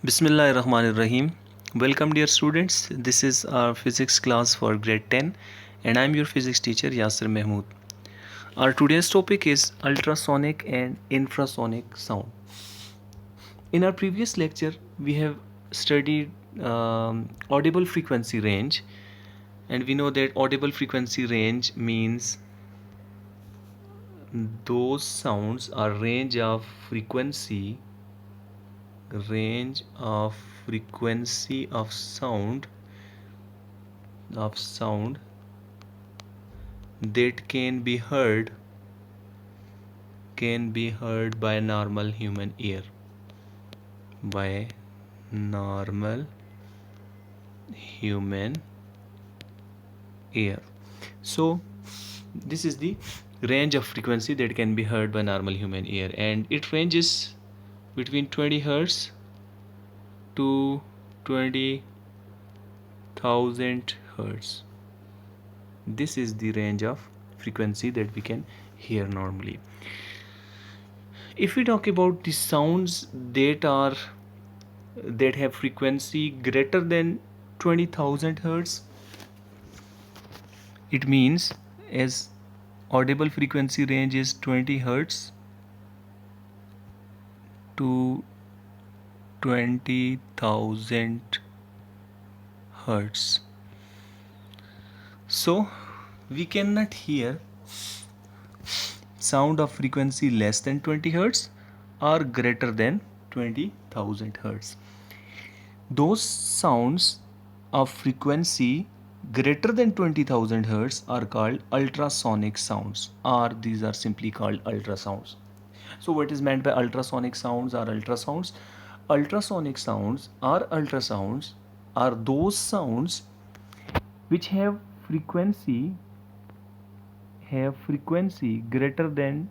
Bismillahirrahmanirrahim. Welcome dear students. This is our physics class for grade 10 and I am your physics teacher Yasir Mahmood. Our today's topic is ultrasonic and infrasonic sound. In our previous lecture we have studied audible frequency range, and we know that audible frequency range means those sounds are range of frequency of sound that can be heard by normal human ear, by normal human ear. So this is the range of frequency that can be heard by normal human ear, and it ranges between 20 hertz to 20,000 hertz. This is the range of frequency that we can hear normally. If we talk about the sounds that have frequency greater than 20,000 hertz, it means as audible frequency range is 20 hertz to 20,000 hertz. So we cannot hear sound of frequency less than 20 hertz or greater than 20,000 hertz. Those sounds of frequency greater than 20,000 hertz are called ultrasonic sounds, or these are simply called ultrasounds. So what is meant by ultrasonic sounds or ultrasounds? Ultrasonic sounds or ultrasounds are those sounds which have frequency greater than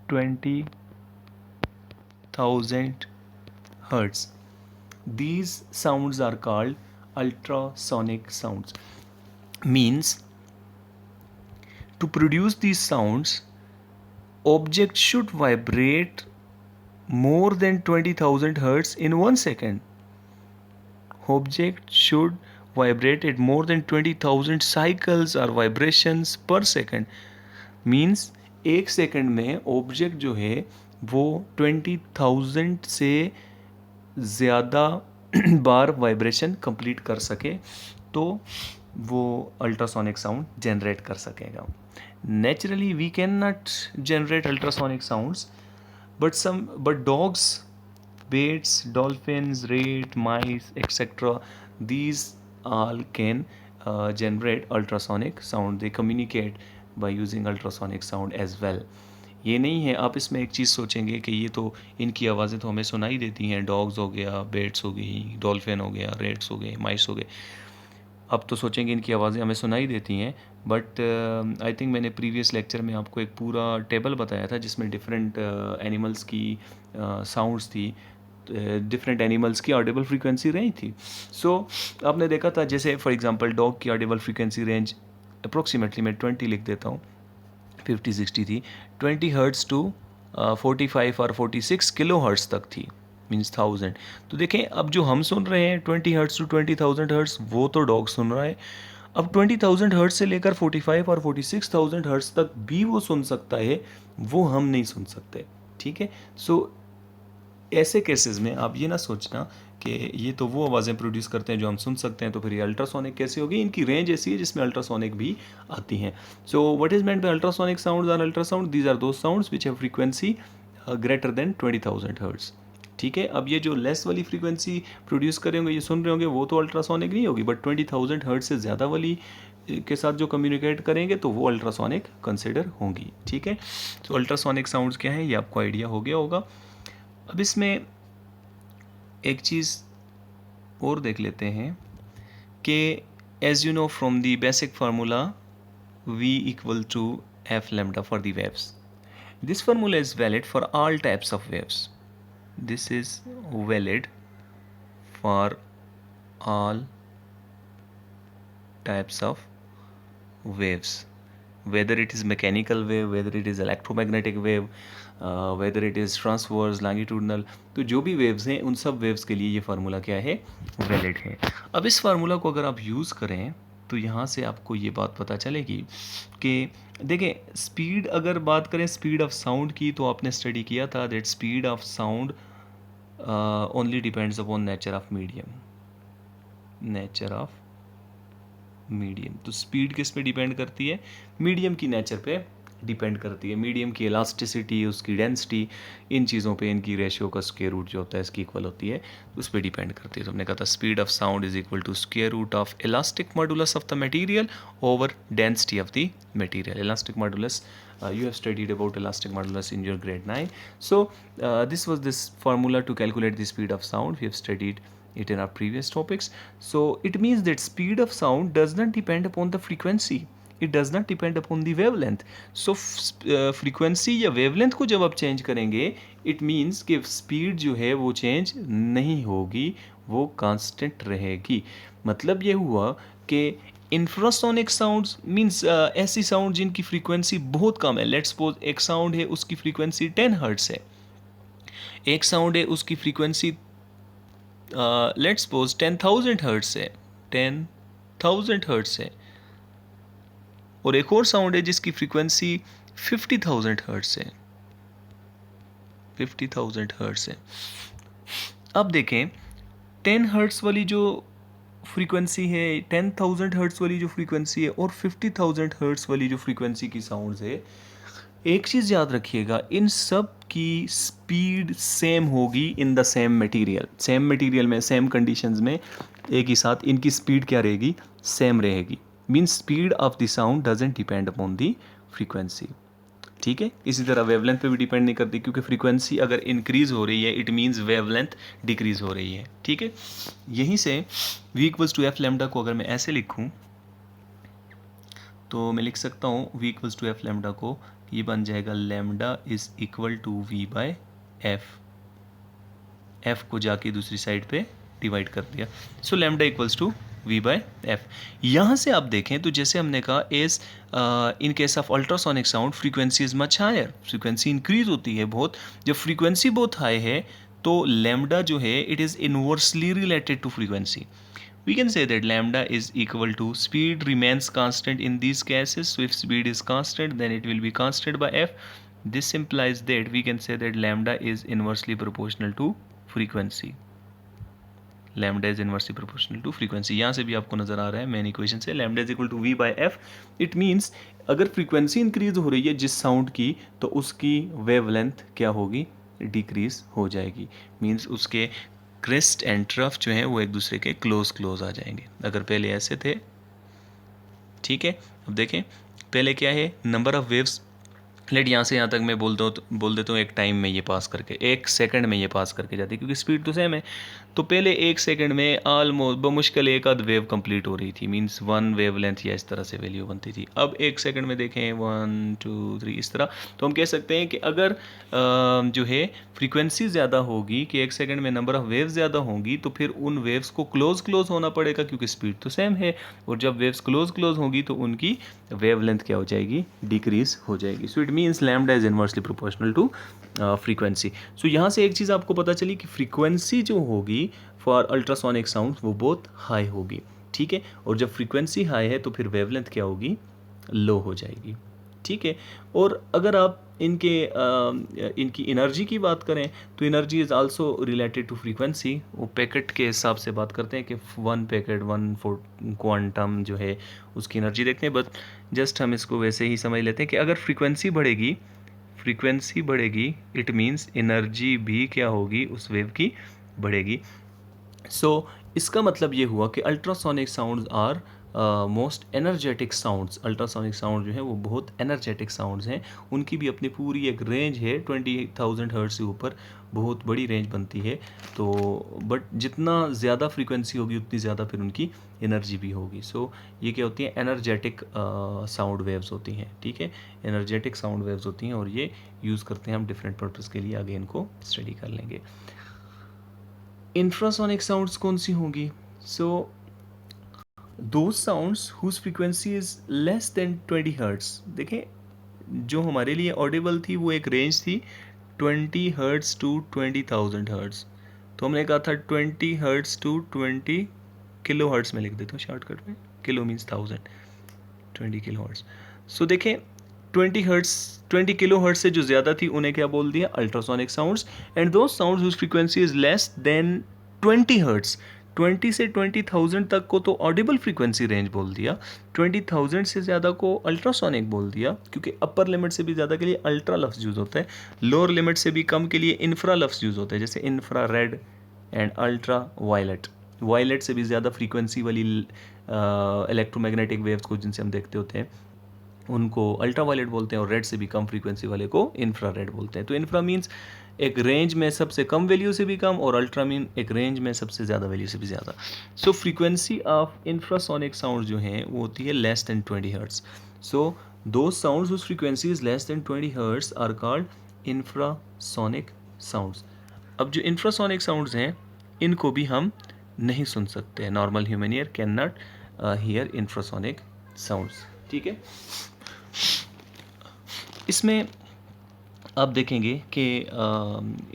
20,000 hertz. These sounds are called ultrasonic sounds. Means to produce these sounds, object should vibrate more than 20,000 hertz in 1 second. Object should vibrate at more than 20,000 cycles or vibrations per second. Means 1 second में object जो है वो 20,000 से ज़्यादा बार vibration complete कर सके तो वो अल्ट्रासोनिक साउंड जनरेट कर सकेगा. Naturally we can not generate ultrasonic sounds, but dogs, bats, dolphins, rat, mice, etc., these all can generate ultrasonic sound. They communicate by using ultrasonic sound as well. ये नहीं है, आप इसमें एक चीज़ सोचेंगे कि ये तो इनकी आवाज़ें तो हमें सुनाई देती हैं, डॉग्स हो गया, बेट्स हो गई, डॉल्फिन हो गया, रेट्स हो गए, माइस हो गए. अब तो सोचेंगे इनकी आवाज़ें हमें सुनाई देती हैं, बट आई थिंक मैंने प्रीवियस लेक्चर में आपको एक पूरा टेबल बताया था जिसमें डिफरेंट एनिमल्स की साउंड्स थी, डिफरेंट एनिमल्स की ऑडिबल फ्रीक्वेंसी रेंज थी. सो आपने देखा था, जैसे फॉर एग्जांपल डॉग की ऑडिबल फ्रीक्वेंसी रेंज अप्रोक्सीमेटली मैं 20 लिख देता हूँ, 50-60 थी, 20 हर्ट्स टू 45 और 46 किलो हर्ट्स तक थी, मीन्स 1000. तो देखें, अब जो हम सुन रहे हैं 20 हर्ट्स टू 20,000 हर्ट्स, वो तो डॉग सुन रहा है. अब 20,000 हर्ट्स से लेकर 45 और 46,000 हर्ट्स तक भी वो सुन सकता है, वो हम नहीं सुन सकते. ठीक है. सो ऐसे केसेस में आप ये ना सोचना कि ये तो वो आवाज़ें प्रोड्यूस करते हैं जो हम सुन सकते हैं, तो फिर ये अल्ट्रासोनिक कैसे होगी. इनकी रेंज ऐसी है जिसमें अल्ट्रासोनिक भी आती हैं. So what is meant by ultrasonic sounds और ultrasound? These are those sounds which have frequency greater than 20,000 hertz. ठीक है. अब ये जो लेस वाली फ्रीक्वेंसी प्रोड्यूस कर रहे होंगे, ये सुन रहे होंगे, वो तो अल्ट्रासोनिक नहीं होगी, बट 20,000 हर्ट्स से ज़्यादा वाली के साथ जो कम्युनिकेट करेंगे तो वो अल्ट्रासोनिक कंसिडर होंगी. ठीक है. तो अल्ट्रासोनिक साउंड्स क्या हैं, ये आपको आइडिया हो गया होगा. अब इसमें एक चीज़ और देख लेते हैं कि as you know from the basic formula V equal to f lambda for the waves. This formula is valid for all types of waves. This is valid for all types of waves, whether it is mechanical wave, whether it is electromagnetic wave, whether it is transverse longitudinal, तो जो भी waves हैं उन सब waves के लिए ये formula क्या है, वैलिड है। अब इस फार्मूला को अगर आप यूज़ करें तो यहाँ से आपको ये बात पता चलेगी कि देखें, स्पीड अगर बात करें स्पीड ऑफ साउंड की, तो आपने स्टडी किया था that speed of sound only depends upon nature of medium, nature of medium. तो स्पीड किस पे डिपेंड करती है, मीडियम की नेचर पे डिपेंड करती है, मीडियम की इलास्टिसिटी, उसकी डेंसिटी, इन चीज़ों पे इनकी रेशियो का स्क्वायर रूट जो होता है इसकी इक्वल होती है, तो उस पर डिपेंड करती है। तो हमने कहा था speed of sound is equal to square root of elastic modulus of the material over density of the material. Elastic modulus, you have studied about elastic modulus in your grade 9. So this was this formula to calculate the speed of sound. We have studied it in our previous topics. So it means that speed of sound does not depend upon the frequency, it does not depend upon the wavelength. So frequency या wavelength को जब आप change करेंगे, it means कि speed जो है वो change नहीं होगी, वो constant रहेगी। मतलब ये हुआ कि इंफ्रासोनिक साउंड्स मीन्स ऐसी साउंड जिनकी फ्रीक्वेंसी बहुत कम है। लेट्स सपोज एक साउंड है उसकी फ्रीक्वेंसी 10 हर्ट्स है, एक साउंड है उसकी फ्रीक्वेंसी लेट्स सपोज 10,000 हर्ट्स है, 10,000 हर्ट्स है, और एक और साउंड है जिसकी फ्रीक्वेंसी 50,000 हर्ट्स है, 50,000 हर्ट्स है। अब देखें 10 हर्ट्स वाली जो फ्रीक्वेंसी है, 10,000 हर्ट्स वाली जो फ्रीक्वेंसी है और 50,000 हर्ट्स वाली जो फ्रीक्वेंसी की साउंड्स है, एक चीज़ याद रखिएगा, इन सब की स्पीड सेम होगी in the same material, same material में सेम कंडीशंस में एक ही साथ इनकी स्पीड क्या रहेगी, सेम रहेगी। Means speed of the sound doesn't depend upon the frequency. ठीक है, इसी तरह वेवलेंथ पे भी डिपेंड नहीं करती, क्योंकि फ्रीक्वेंसी अगर इंक्रीज हो रही है इट मीन्स वेवलेंथ डिक्रीज हो रही है। ठीक है, यहीं से v equals to F lambda को अगर मैं ऐसे लिखूं तो मैं लिख सकता हूँ v equals to F lambda को, ये बन जाएगा lambda is equal to v by F, F को जाके दूसरी साइड पे डिवाइड कर दिया। So lambda equals to v by F. यहाँ से आप देखें तो जैसे हमने कहा as in case of ultrasonic sound frequency is much higher, frequency increase होती है बहुत। जब फ्रीक्वेंसी बहुत हाई है तो लेमडा जो है it is inversely related to frequency. We can say that lambda is equal to speed remains constant in these cases. So if speed is constant, then it will be constant by f. This implies that we can say that lambda is inversely proportional to frequency. Lambda is inversely proportional to frequency. यहाँ से भी आपको नजर आ रहा है main equation से lambda is equal to v by f. It means अगर frequency increase हो रही है जिस साउंड की, तो उसकी वेवलेंथ क्या होगी, डिक्रीज हो जाएगी। मीन्स उसके क्रेस्ट एंड ट्रफ जो है वो एक दूसरे के क्लोज आ जाएंगे। अगर पहले ऐसे थे, ठीक है, अब देखें पहले क्या है, नंबर ऑफ वेव्स, लेट यहाँ से यहाँ तक मैं बोल देता हूँ एक टाइम में ये पास करके, एक सेकंड में ये पास करके जाती है, क्योंकि स्पीड तो सेम है। तो पहले एक सेकंड में ऑलमोस्ट बमुश्किल एक आध वेव कंप्लीट हो रही थी, मींस वन वेव लेंथ या इस तरह से वैल्यू बनती थी। अब एक सेकंड में देखें 1 2 3 इस तरह। तो हम कह सकते हैं कि अगर जो है फ्रीक्वेंसी ज़्यादा होगी, कि एक सेकंड में नंबर ऑफ़ वेव्स ज़्यादा होंगी, तो फिर उन वेव्स को क्लोज होना पड़ेगा, क्योंकि स्पीड तो सेम है। और जब वेव्स क्लोज होंगी तो उनकी वेव लेंथ क्या हो जाएगी, डिक्रीज हो जाएगी। So it means lambda is inversely proportional to frequency. So यहाँ से एक चीज़ आपको पता चली कि फ्रीक्वेंसी जो होगी फॉर अल्ट्रासोनिक साउंड वो बहुत हाई होगी। ठीक है, और जब फ्रीक्वेंसी हाई है तो फिर वेवलेंथ क्या होगी, लो हो जाएगी। ठीक है, और अगर आप इनकी एनर्जी की बात करें तो energy is also related to frequency. वो पैकेट के हिसाब से बात करते हैं कि 1 पैकेट 1 क्वांटम जो है उसकी एनर्जी देखते हैं। बट जस्ट हम इसको वैसे ही समझ लेते हैं कि अगर फ्रीक्वेंसी बढ़ेगी इट मीन्स एनर्जी भी क्या होगी, उस वेव की बढ़ेगी। सो इसका मतलब ये हुआ कि ultrasonic sounds are most energetic sounds. Ultrasonic sound जो है वो बहुत एनर्जेटिक साउंड्स हैं। उनकी भी अपनी पूरी एक रेंज है, 20,000 हर्ट्ज से ऊपर बहुत बड़ी रेंज बनती है। तो बट जितना ज़्यादा फ्रीक्वेंसी होगी उतनी ज़्यादा फिर उनकी एनर्जी भी होगी। सो ये क्या होती है, एनर्जेटिक साउंड वेव्स होती हैं। ठीक है, एनर्जेटिक साउंड वेव्स होती हैं और ये यूज़ करते हैं हम डिफरेंट पर्पज़ के लिए, आगे इनको स्टडी कर लेंगे। इंफ्रासोनिक साउंड्स कौन सी होंगी? सो those sounds whose frequency is less than 20 hertz। देखें जो हमारे लिए ऑडिबल थी वो एक रेंज थी 20 हर्ट्स टू 20,000 हर्ट्स। तो हमने कहा था 20 हर्ट्स टू 20 किलो हर्ट्स में लिख देता हूँ शॉर्टकट में, किलो मीन्स 1000, 20 किलो हर्ट्स। सो देखें 20 किलो हर्ट्स से जो ज़्यादा थी उन्हें क्या बोल दिया, ultrasonic sounds. And those sounds whose frequency is less than 20 hertz, 20 से 20,000 तक को तो ऑडिबल फ्रीक्वेंसी रेंज बोल दिया, 20,000 से ज़्यादा को अल्ट्रासोनिक बोल दिया, क्योंकि अपर लिमिट से भी ज़्यादा के लिए अल्ट्रा लफ्ज़ यूज़ होता है, लोअर लिमिट से भी कम के लिए इंफ्रा लफ्ज़ यूज़ होता है, जैसे infrared and ultraviolet. Violet से भी ज़्यादा फ्रीक्वेंसी वाली इलेक्ट्रोमैग्नेटिक वेव्स को जिनसे हम देखते होते हैं उनको अल्ट्रा वायलेट बोलते हैं, और रेड से भी कम फ्रीक्वेंसी वाले को इंफ्रा रेड बोलते हैं। तो इंफ्रा मीन्स एक रेंज में सबसे कम वैल्यू से भी कम, और अल्ट्रा मीन एक रेंज में सबसे ज़्यादा वैल्यू से भी ज़्यादा। सो फ्रीक्वेंसी ऑफ इंफ्रासोनिक साउंड जो हैं वो होती है less than 20 hertz. So those sounds whose frequency is less than 20 hertz are called infrasonic sounds. अब जो इंफ्रासोनिक साउंड्स हैं इनको भी हम नहीं सुन सकते हैं, normal human ear can not here infrasonic sounds. ठीक है, इसमें आप देखेंगे कि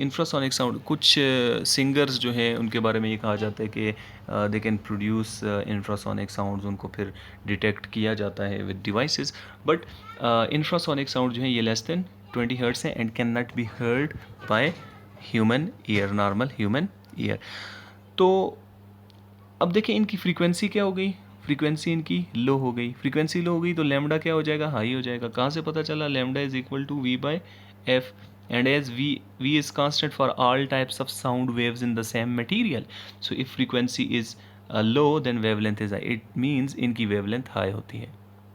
इंफ्रासोनिक साउंड, कुछ सिंगर्स जो हैं उनके बारे में ये कहा जाता है कि they can produce infrasonic sounds, उनको फिर डिटेक्ट किया जाता है with devices, but infrasonic sound जो है ये लेस देन 20 हर्ट्स है and can not be heard by human ear, normal human ear. तो अब देखें इनकी फ्रीक्वेंसी क्या हो गई, फ्रीक्वेंसी इनकी लो हो गई, फ्रीक्वेंसी लो हो गई तो लैम्डा क्या हो जाएगा, हाई हो जाएगा। कहाँ से पता चला, lambda is equal to V by F, and as v is constant for all types of sound waves in the same material, so if frequency is low then wavelength is high, it means इनकी wavelength high होती है।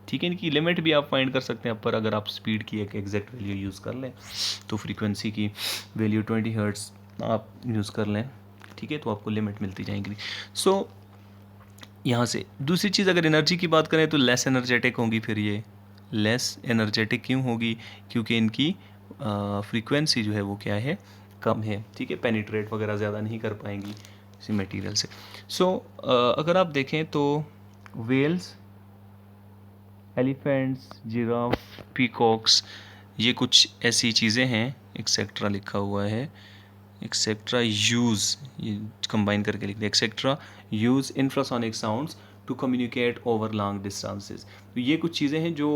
ठीक है, इनकी limit भी आप find कर सकते हैं, पर अगर आप स्पीड की एक एग्जैक्ट वैल्यू यूज़ कर लें तो फ्रीक्वेंसी की वैल्यू 20 हर्ट्स आप यूज़ कर लें, ठीक है, तो आपको लिमिट मिलती जाएंगी। सो यहाँ से दूसरी चीज़, अगर एनर्जी की बात करें तो लेस एनर्जेटिक होंगी, फिर ये लेस एनर्जेटिक क्यों होगी, क्योंकि इनकी फ्रीक्वेंसी जो है वो क्या है, कम है। ठीक है, पेनिट्रेट वगैरह ज़्यादा नहीं कर पाएंगी इसी मटेरियल से। सो अगर आप देखें तो वेल्स, एलिफेंट्स, जिराफ, पीकॉक्स, ये कुछ ऐसी चीज़ें हैं, एक्सेट्रा लिखा हुआ है, एक्सेट्रा यूज़, ये कंबाइन करके लिख दिया, etcetera use infrasonic sounds to communicate over long distances. तो ये कुछ चीज़ें हैं जो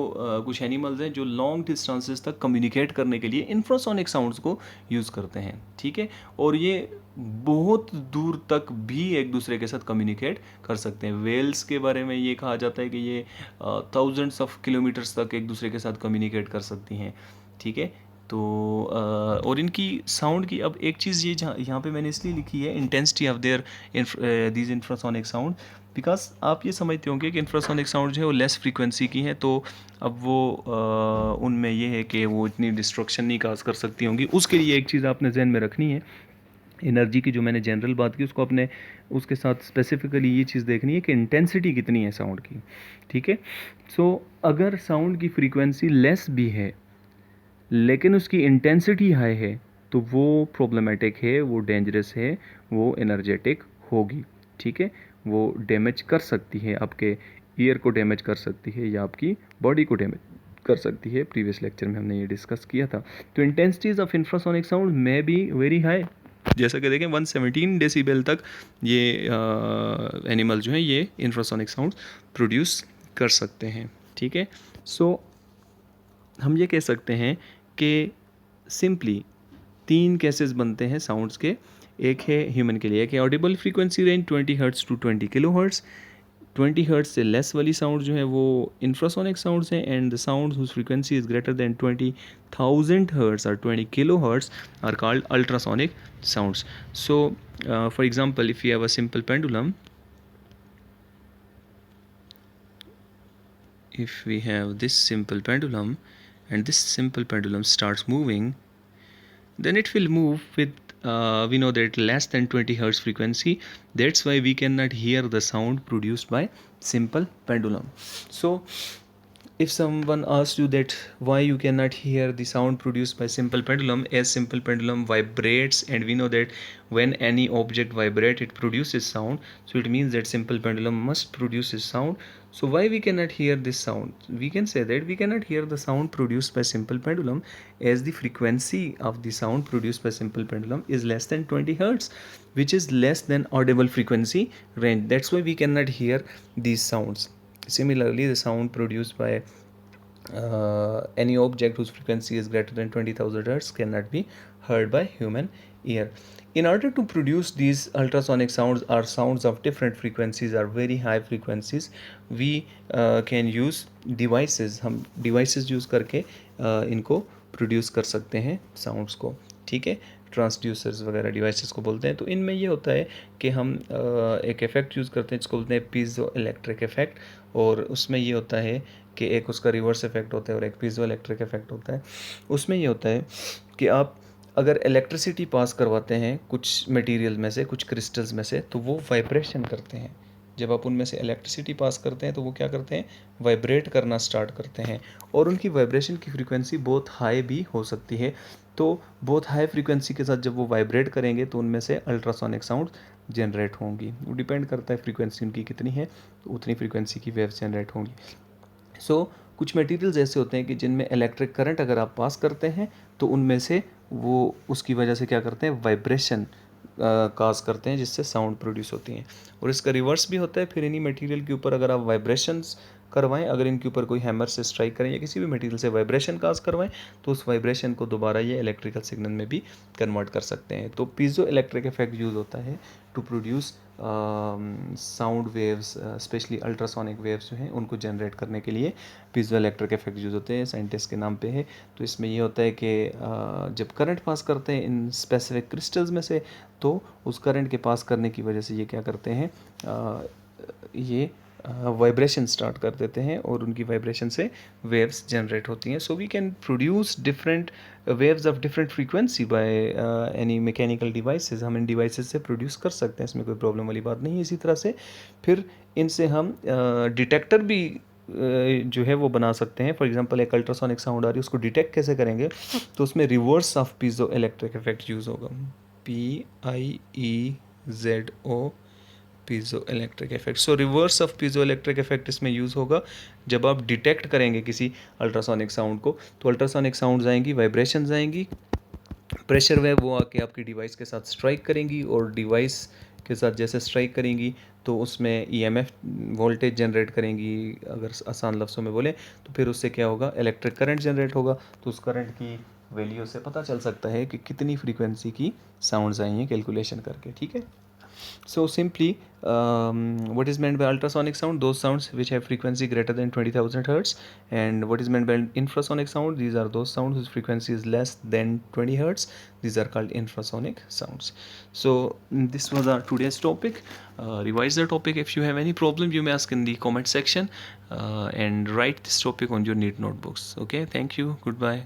कुछ एनिमल्स हैं जो लॉन्ग डिस्टेंसेस तक कम्युनिकेट करने के लिए इंफ्रासोनिक साउंड्स को यूज़ करते हैं। ठीक है, और ये बहुत दूर तक भी एक दूसरे के साथ कम्युनिकेट कर सकते हैं। वेल्स के बारे में ये कहा जाता है कि ये थाउजेंड्स ऑफ किलोमीटर्स तक एक दूसरे के साथ कम्युनिकेट कर सकती हैं। ठीक है, तो और इनकी साउंड की, अब एक चीज़ ये यहाँ पे मैंने इसलिए लिखी है, intensity of their these infrasonic sound, because आप ये समझते होंगे कि इंफ्रासोनिक साउंड जो है वो लेस फ्रीक्वेंसी की है, तो अब वो उनमें ये है कि वो इतनी डिस्ट्रक्शन नहीं काज कर सकती होंगी। उसके लिए एक चीज़ आपने जहन में रखनी है, एनर्जी की जो मैंने जनरल बात की उसको अपने उसके साथ स्पेसिफिकली ये चीज़ देखनी है कि इंटेंसिटी कितनी है साउंड की। ठीक है, सो अगर साउंड की फ्रीक्वेंसी लेस भी है लेकिन उसकी इंटेंसिटी हाई है तो वो प्रॉब्लमेटिक है, वो डेंजरस है, वो एनर्जेटिक होगी। ठीक है, वो डैमेज कर सकती है, आपके ईयर को डैमेज कर सकती है या आपकी बॉडी को डैमेज कर सकती है। प्रीवियस लेक्चर में हमने ये डिस्कस किया था। तो इंटेंसिटीज ऑफ इंफ्रासोनिक साउंड में बी वेरी हाई, जैसा कि देखें 117 डेसिबल तक ये एनिमल जो हैं ये इंफ्रासोनिक साउंड प्रोड्यूस कर सकते हैं। ठीक है, सो हम ये कह सकते हैं कि सिंपली 3 केसेस बनते हैं साउंड्स के। एक है ह्यूमन के लिए, एक है audible frequency range 20 hertz to 20 kilohertz, 20 hertz से लेस वाली साउंड जो है वो इंफ्रासोनिक साउंड्स हैं, and the sounds whose frequency is greater than 20,000 hertz और 20 kilohertz are called ultrasonic sounds. So for example, if you have a simple pendulum, if we have this simple pendulum and this simple pendulum starts moving, then it will move with we know that less than 20 hertz frequency. That's why we cannot hear the sound produced by simple pendulum. So if someone asks you that why you cannot hear the sound produced by simple pendulum, as simple pendulum vibrates, and we know that when any object vibrates it produces sound, so it means that simple pendulum must produce sound. So why we cannot hear this sound? We can say that we cannot hear the sound produced by simple pendulum as the frequency of the sound produced by simple pendulum is less than 20 hertz, which is less than audible frequency range. That's why we cannot hear these sounds. Similarly, the sound produced by any object whose frequency is greater than 20,000 hertz cannot be heard by human ear. In order to produce these ultrasonic sounds or sounds of different frequencies or very high frequencies, we can use devices. हम devices use करके इनको produce कर सकते हैं sounds को, ठीक है। Transducers वगैरह डिवाइसेस को बोलते हैं। तो इनमें ये होता है कि हम एक इफ़ेक्ट यूज़ करते हैं जिसको बोलते हैं पीजो इलेक्ट्रिक इफ़ेक्ट, और उसमें ये होता है कि एक उसका रिवर्स इफ़ेक्ट होता है और एक पीजो इलेक्ट्रिक इफ़ेक्ट होता है। उसमें ये होता है कि आप अगर इलेक्ट्रिसिटी पास करवाते हैं कुछ मटेरियल में से, कुछ क्रिस्टल्स में से, तो वो वाइब्रेशन करते हैं। जब आप उनमें से इलेक्ट्रिसिटी पास करते हैं तो वो क्या करते हैं, वाइब्रेट करना स्टार्ट करते हैं, और उनकी वाइब्रेशन की फ्रीक्वेंसी बहुत हाई भी हो सकती है। तो बहुत हाई फ्रीक्वेंसी के साथ जब वो वाइब्रेट करेंगे तो उनमें से अल्ट्रासोनिक साउंड जनरेट होंगी। वो डिपेंड करता है फ्रीक्वेंसी उनकी कितनी है, तो उतनी फ्रीक्वेंसी की वेव्स जनरेट होंगी। सो कुछ मटेरियल्स ऐसे होते हैं कि जिनमें इलेक्ट्रिक करंट अगर आप पास करते हैं तो उनमें से वो उसकी वजह से क्या करते हैं, वाइब्रेशन काज करते हैं, जिससे साउंड प्रोड्यूस होती हैं। और इसका रिवर्स भी होता है। फिर इन्हीं मटेरियल के ऊपर अगर आप वाइब्रेशंस करवाएं, अगर इनके ऊपर कोई हैमर से स्ट्राइक करें या किसी भी मटेरियल से वाइब्रेशन काज करवाएं, तो उस वाइब्रेशन को दोबारा ये इलेक्ट्रिकल सिग्नल में भी कन्वर्ट कर सकते हैं। तो पीजो इलेक्ट्रिक इफेक्ट यूज़ होता है to produce sound waves, specially ultrasonic waves जो हैं उनको जनरेट करने के लिए पीजो इलेक्ट्रिक इफेक्ट यूज़ होते हैं। साइंटिस्ट के नाम पे है। तो इसमें ये होता है कि जब करंट पास करते हैं इन स्पेसिफिक क्रिस्टल्स में से, तो उस करंट के पास करने की वजह से ये क्या करते हैं, ये वाइब्रेशन स्टार्ट कर देते हैं और उनकी वाइब्रेशन से वेव्स जनरेट होती हैं। So we can produce different waves of different frequency by any mechanical devices. हम इन डिवाइसेस से प्रोड्यूस कर सकते हैं, इसमें कोई प्रॉब्लम वाली बात नहीं है। इसी तरह से फिर इनसे हम डिटेक्टर भी जो है वो बना सकते हैं। फॉर एग्जांपल एक अल्ट्रासोनिक साउंड आ रही है, उसको डिटेक्ट कैसे करेंगे, तो उसमें reverse of piezo electric effect use होगा। PIEZO piezo electric effect. So reverse of piezo electric effect इसमें यूज़ होगा जब आप डिटेक्ट करेंगे किसी अल्ट्रासोनिक साउंड को। तो अल्ट्रासोनिक साउंड आएंगी, वाइब्रेशंस आएंगी, प्रेशर वेव वो आके आपकी डिवाइस के साथ स्ट्राइक करेंगी, और डिवाइस के साथ जैसे स्ट्राइक करेंगी तो उसमें EMF वोल्टेज जनरेट करेंगी। अगर आसान लफ्ज़ों में बोलें तो फिर उससे क्या होगा, इलेक्ट्रिक करंट जनरेट होगा। तो उस करंट की वैल्यू से पता चल सकता है कि कितनी फ्रीक्वेंसी की साउंड्स आई हैं कैलकुलेशन करके, ठीक है। So simply, what is meant by ultrasonic sound? Those sounds which have frequency greater than 20,000 hertz. And what is meant by infrasonic sound? These are those sounds whose frequency is less than 20 hertz. These are called infrasonic sounds. So this was our today's topic. Revise the topic. If you have any problem, you may ask in the comment section, and write this topic on your NEET notebooks. Okay, thank you. Goodbye.